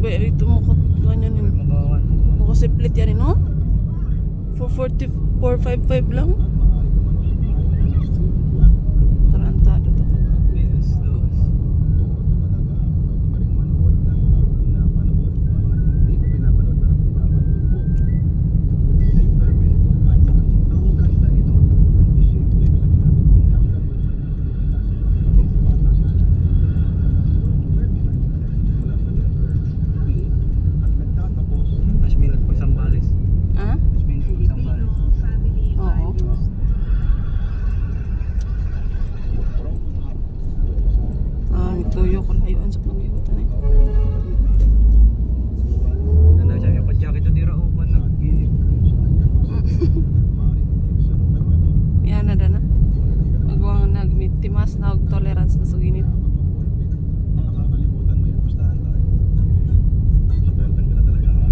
ba ito mo ganyan yun? Makasiplit yan no? 455 lang. Tarantado to ko. Tuyo ko layo ansap ng igutan eh. Ano siya yung padyak ito dira o pan nagigilid. Yan na na. Magwang nagmitimas na og tolerance na sa ginit. Nakakalimutan mo yung pustahan tayo. Sweldan ka na talaga ha.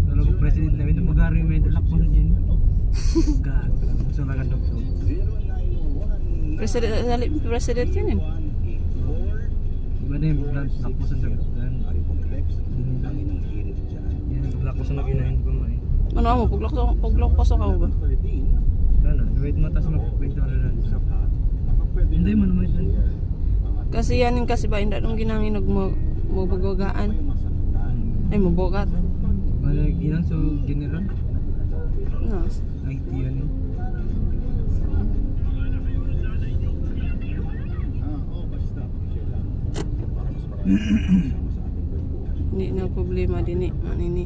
Ano ko president na ito magari may dalak po na dyan. God. So nagandok to. President yun eh. Iba na yung lakpusan sa yan, lakpusan na ginahin ko mo eh. Ano mo? Paglakpaso ka ba? Ano, wait mo tas magpapinta na lang. Hindi mo naman yun. Kasi yan kasi ba hindi nung ginanginog mo bagwagaan. Ay mo bogat. Bala ginang so general. No. IT yan eh. Hindi na problema din eh. Manini.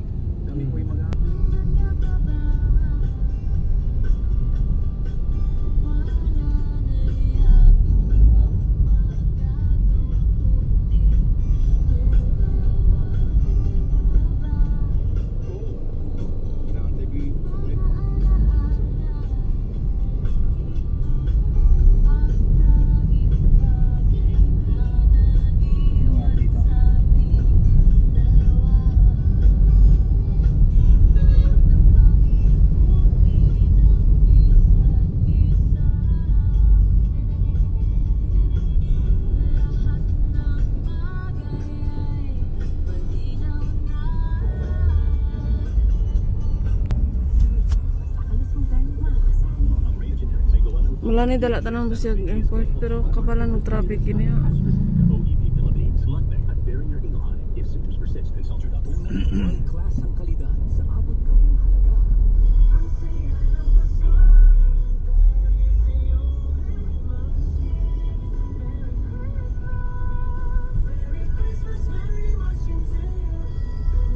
Wala ni dala tanang Busiag Airport pero kapalan ng traffic yun ya. OEP Philippines, Lundbeck at Beringer Ingelheim. If symptoms persist, consult your doctor. Class ang kalidad sa abot kayang halaga.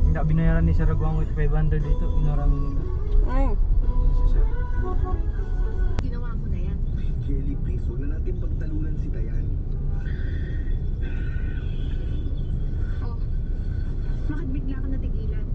Hindi binayaran ni Sir Guango ito 500 dito. Inarami nito. Ay. Ginawa ko na yan. Jelly, please, huwag na natin pagtalunan si Dayan. Oh, bakit bigla ka natigilan?